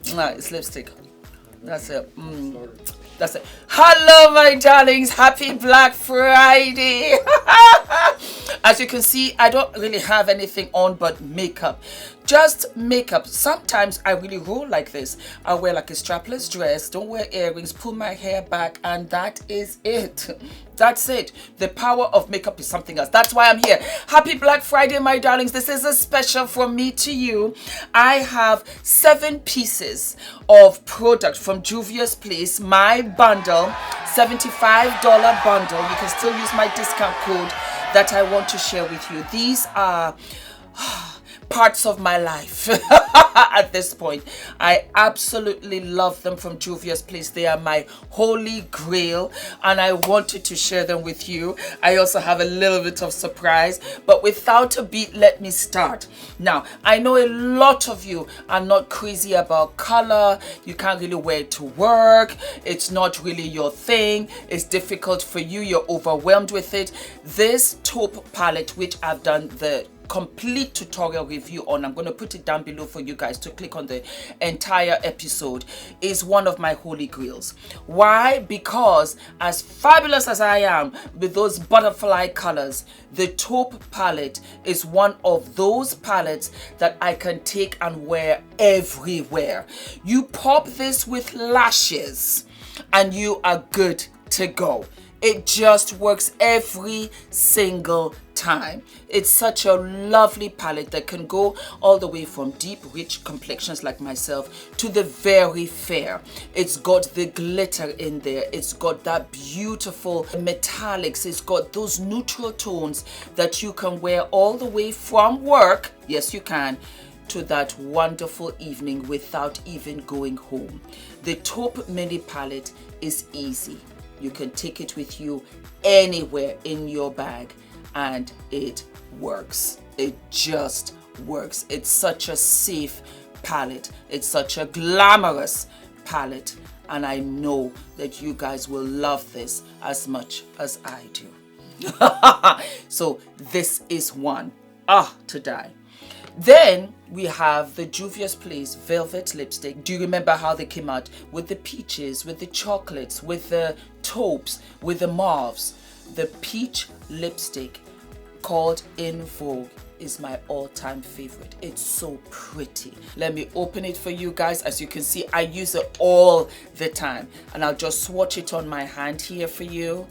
It's lipstick. That's it. That's it. Hello, my darlings. Happy Black Friday. As you can see, I don't really have anything on but makeup. Just makeup. Sometimes I really roll like this. I wear like a strapless dress, don't wear earrings, pull my hair back, and that is it. That's it. The power of makeup is something else. That's why I'm here. Happy Black Friday, my darlings. This is a special from me to you. I have 7 pieces of product from JUVIAS Place, my bundle, $75 bundle. You can still use my discount code that I want to share with you. These are parts of my life at this point. I absolutely love them from JUVIAS Place. They are my holy grail and I wanted to share them with you. I also have a little bit of surprise, but without a beat, let me start. Now, I know a lot of you are not crazy about color. You can't really wear it to work. It's not really your thing. It's difficult for you. You're overwhelmed with it. This taupe palette, which I've done the complete tutorial review on, I'm going to put it down below for you guys to click on the entire episode, is one of my holy grails. Why? Because as fabulous as I am with those butterfly colors, the taupe palette is one of those palettes that I can take and wear everywhere. You pop this with lashes and you are good to go. It just works every single time. It's such a lovely palette that can go all the way from deep rich complexions like myself to the very fair. It's got the glitter in there. It's got that beautiful metallics. It's got those neutral tones that you can wear all the way from work, yes you can, to that wonderful evening without even going home. The Taupe Mini palette is easy. You can take it with you anywhere in your bag and it works. It just works. It's such a safe palette. It's such a glamorous palette. And I know that you guys will love this as much as I do. So this is one. To die. Then we have the JUVIAS Place Velvet Lipstick. Do you remember how they came out? With the peaches, with the chocolates, with the taupes, with the mauves. The peach lipstick called In Vogue is my all-time favorite. It's so pretty. Let me open it for you guys. As you can see, I use it all the time. And I'll just swatch it on my hand here for you.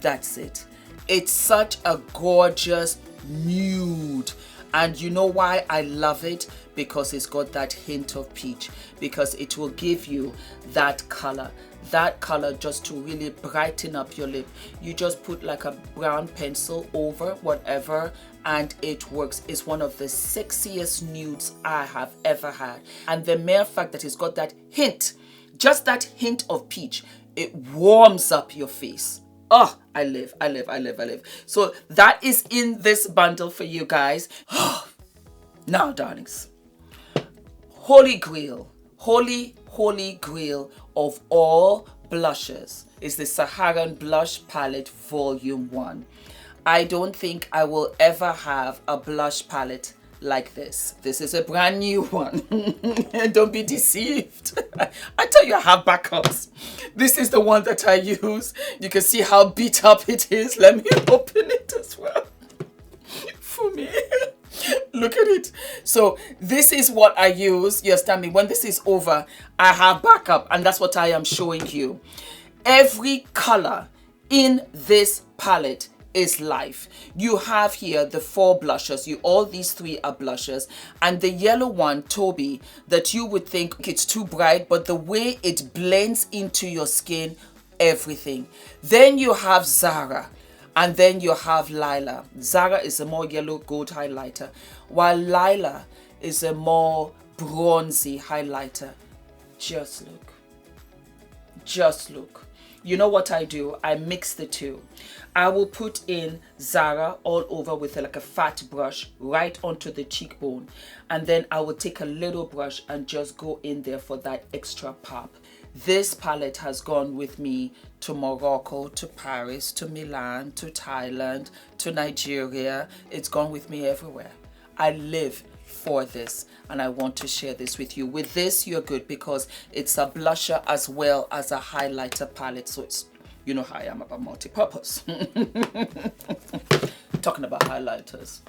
That's it. It's such a gorgeous nude. And you know why I love it? Because it's got that hint of peach. Because it will give you that color. That color just to really brighten up your lip. You just put like a brown pencil over whatever and it works. It's one of the sexiest nudes I have ever had. And the mere fact that it's got that hint, just that hint of peach, it warms up your face. Oh, I live. So that is in this bundle for you guys. Now, darlings, holy grail of all blushes is the Saharan Blush Palette Volume 1. I don't think I will ever have a blush palette like this. This is a brand new one. Don't be deceived. I tell you, I have backups. This is the one that I use. You can see how beat up it is. Let me open it as well for me. Look at it. So this is what I use. You understand me? When this is over, I have backup, and that's what I am showing you. Every color in this palette is life. You have here the 4 blushes. All these 3 are blushes, and the yellow one, Toby, that you would think it's too bright, but the way it blends into your skin, everything. Then you have Zara, and then you have Lila. Zara is a more yellow gold highlighter, while Lila is a more bronzy highlighter. Just look. You know what I do? I mix the two. I will put in Zara all over with like a fat brush right onto the cheekbone. And then I will take a little brush and just go in there for that extra pop. This palette has gone with me to Morocco, to Paris, to Milan, to Thailand, to Nigeria. It's gone with me everywhere. I live for this, and I want to share this with you. With this, you're good because it's a blusher as well as a highlighter palette. So it's, you know how I am about multi-purpose. Talking about highlighters.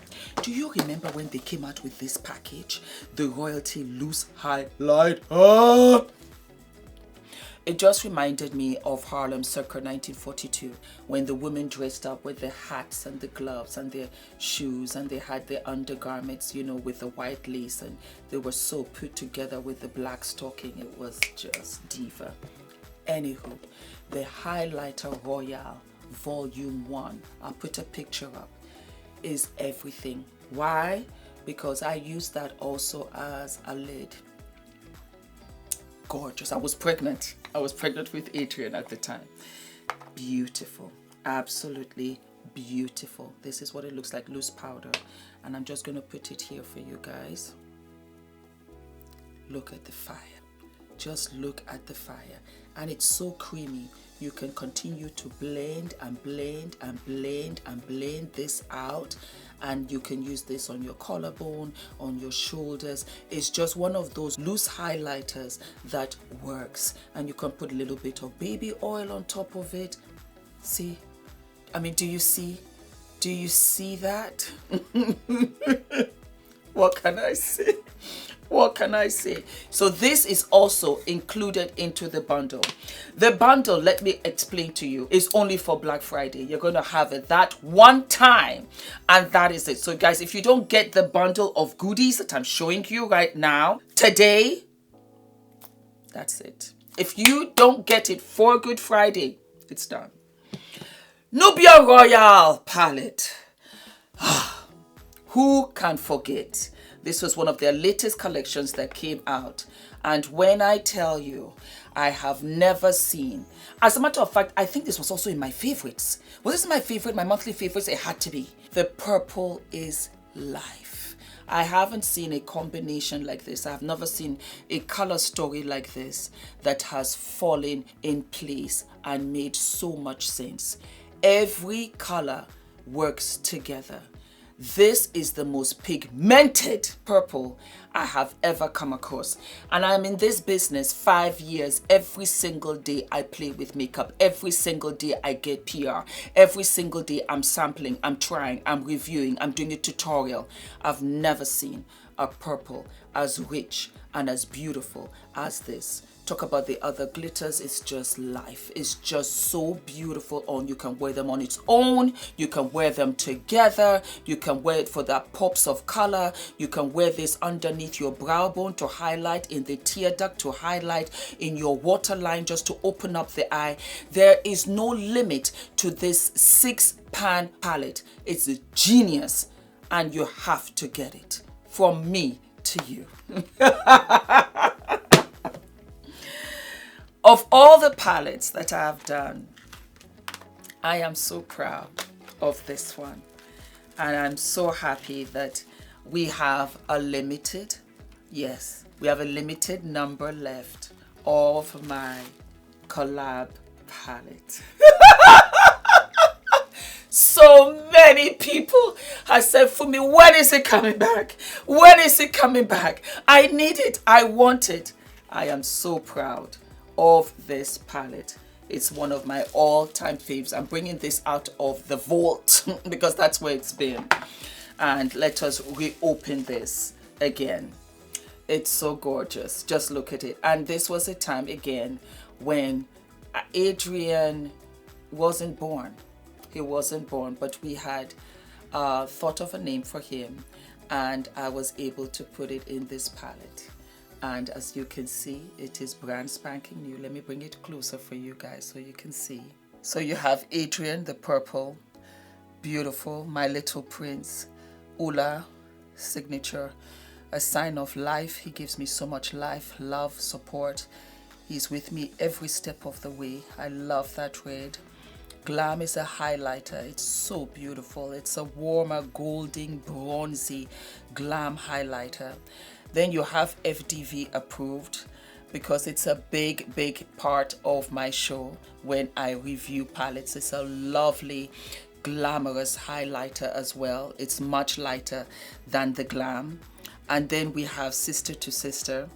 Do you remember when they came out with this package? The Royalty Loose Highlighter. It just reminded me of Harlem circa 1942, when the women dressed up with their hats and the gloves and their shoes, and they had their undergarments, you know, with the white lace, and they were so put together with the black stocking. It was just diva. Anywho, the highlighter Royale Volume 1, I'll put a picture up, is everything. Why? Because I used that also as a lid. Gorgeous. I was pregnant with Adrian at the time. Beautiful, absolutely beautiful. This is what it looks like, loose powder, and I'm just going to put it here for you guys. Look at the fire. Just look at the fire, and it's so creamy. You can continue to blend and blend and blend and blend this out, and you can use this on your collarbone, on your shoulders. It's just one of those loose highlighters that works, and you can put a little bit of baby oil on top of it. See? I mean, do you see that? What can I say? What can I say? So this is also included into the bundle. The bundle, let me explain to you, is only for Black Friday. You're going to have it that one time, and that is it. So guys, if you don't get the bundle of goodies that I'm showing you right now, today, that's it. If you don't get it for Good Friday, it's done. Nubian Royale palette. Who can forget? This was one of their latest collections that came out. And when I tell you, I have never seen. As a matter of fact, I think this was also in my favorites. Was this my favorite, my monthly favorites? It had to be. The purple is life. I haven't seen a combination like this. I've never seen a color story like this that has fallen in place and made so much sense. Every color works together. This is the most pigmented purple I have ever come across. And I'm in this business 5 years. Every single day I play with makeup. Every single day I get PR. Every single day I'm sampling, I'm trying, I'm reviewing, I'm doing a tutorial. I've never seen a purple as rich and as beautiful as this. Talk about the other glitters, it's just life. It's just so beautiful on. You can wear them on its own, you can wear them together, you can wear it for that pops of color, you can wear this underneath your brow bone to highlight, in the tear duct to highlight, in your waterline just to open up the eye. There is no limit to this 6-pan palette. It's a genius, and you have to get it from me to you. Of all the palettes that I have done, I am so proud of this one. And I'm so happy that we have a limited, yes, we have a limited number left of my collab palette. So many people have said, Fumi, when is it coming back? When is it coming back? I need it. I want it. I am so proud of this palette. It's one of my all-time faves. I'm bringing this out of the vault because that's where it's been. And let us reopen this again. It's so gorgeous. Just look at it. And this was a time again when Adrian wasn't born. He wasn't born, but we had thought of a name for him, and I was able to put it in this palette. And as you can see, it is brand spanking new. Let me bring it closer for you guys so you can see. So you have Adrian, the purple, beautiful, my little prince, Ula, signature, a sign of life. He gives me so much life, love, support. He's with me every step of the way. I love that red. Glam is a highlighter. It's so beautiful. It's a warmer, golden, bronzy glam highlighter. Then you have F.D.V approved because it's a big, big part of my show when I review palettes. It's a lovely, glamorous highlighter as well. It's much lighter than the glam. And then we have Sister to Sister.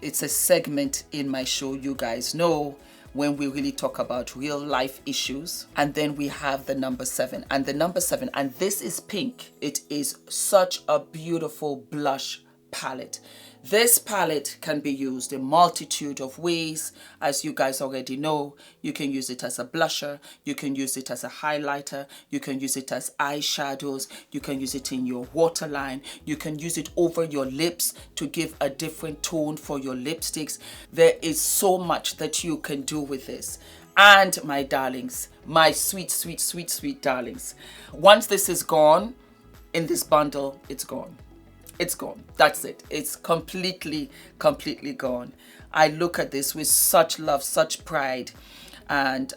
It's a segment in my show, you guys know, when we really talk about real life issues. And then we have the number 7. And the number 7, and this is pink. It is such a beautiful blush palette. This palette can be used in multitude of ways. As you guys already know, you can use it as a blusher, you can use it as a highlighter, you can use it as eyeshadows, you can use it in your waterline, you can use it over your lips to give a different tone for your lipsticks. There is so much that you can do with this. And my darlings, my sweet, sweet, sweet, sweet darlings, once this is gone in this bundle, it's gone. It's gone. That's it. It's completely gone. I look at this with such love, such pride. And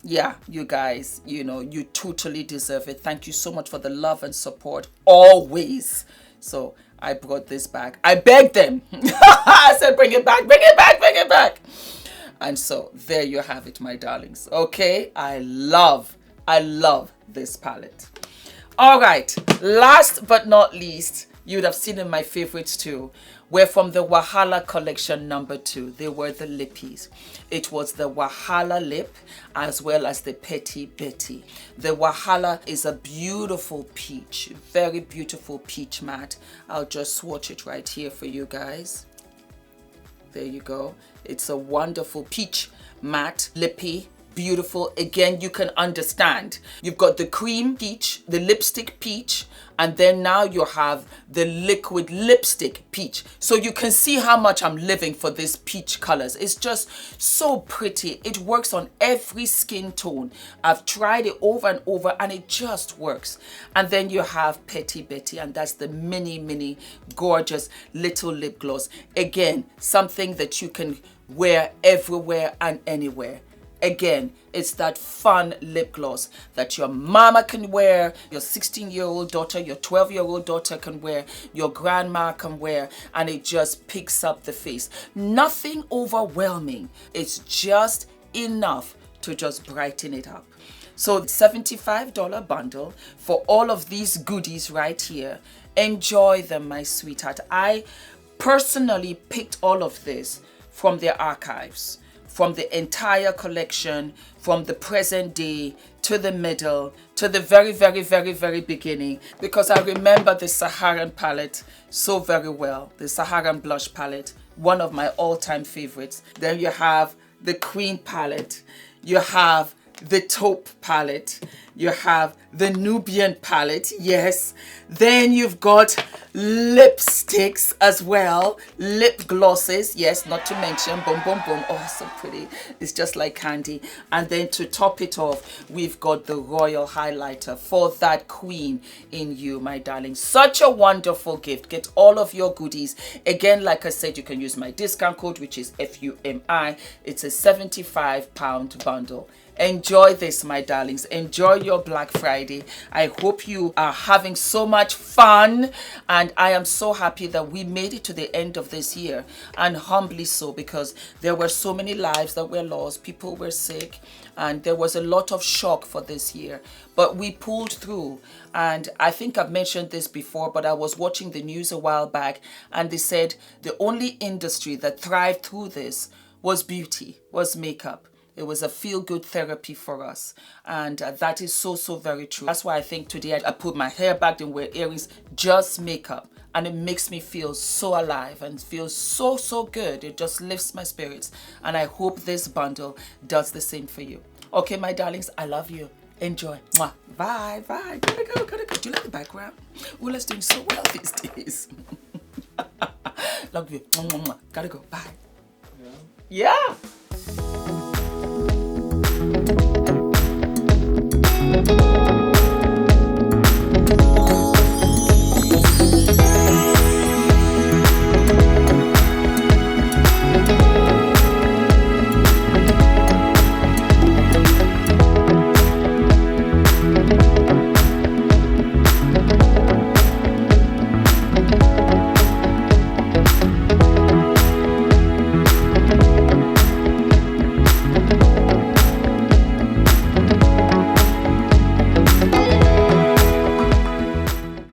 yeah, you guys, you know, you totally deserve it. Thank you so much for the love and support always. So I brought this back. I begged them. I said, bring it back, bring it back, bring it back. And so there you have it, my darlings. Okay. I love this palette. All right. Last but not least, you'd have seen in my favorites too, were from the Wahala collection number 2. They were the lippies. It was the Wahala lip as well as the Petty Betty. The Wahala is a beautiful peach, very beautiful peach matte. I'll just swatch it right here for you guys. There you go. It's a wonderful peach matte lippy. Beautiful. Again, you can understand. You've got the cream peach, the lipstick peach, and then now you have the liquid lipstick peach. So you can see how much I'm living for this peach colors. It's just so pretty. It works on every skin tone. I've tried it over and over and it just works. And then you have Petty Betty, and that's the mini gorgeous little lip gloss. Again, something that you can wear everywhere and anywhere. Again, it's that fun lip gloss that your mama can wear, your 16-year-old daughter, your 12-year-old daughter can wear, your grandma can wear, and it just picks up the face. Nothing overwhelming. It's just enough to just brighten it up. So $75 bundle for all of these goodies right here. Enjoy them, my sweetheart. I personally picked all of this from their archives, from the entire collection, from the present day to the middle, to the very beginning, because I remember the Saharan palette so very well. The Saharan blush palette, one of my all-time favorites. Then you have the Queen palette, you have the Taupe palette, you have the Nubian palette, yes. Then you've got lipsticks as well, lip glosses, yes, not to mention, boom, boom, boom, oh, so pretty. It's just like candy. And then to top it off, we've got the Royal highlighter for that queen in you, my darling. Such a wonderful gift. Get all of your goodies. Again, like I said, you can use my discount code, which is FUMI. It's a £75 bundle. Enjoy this, my darlings. Enjoy your Black Friday. I hope you are having so much fun, and I am so happy that we made it to the end of this year, and humbly so, because there were so many lives that were lost, people were sick, and there was a lot of shock for this year, but we pulled through. And I think I've mentioned this before, but I was watching the news a while back, and they said the only industry that thrived through this was beauty, was makeup. It was a feel-good therapy for us. And that is so very true. That's why I think today I put my hair back and wear earrings, just makeup. And it makes me feel so alive and feel so good. It just lifts my spirits. And I hope this bundle does the same for you. Okay, my darlings, I love you. Enjoy. Mwah. Bye. Gotta go. Do you like the background? Ula's doing so well these days. Love you. Mwah. Gotta go. Bye. Yeah.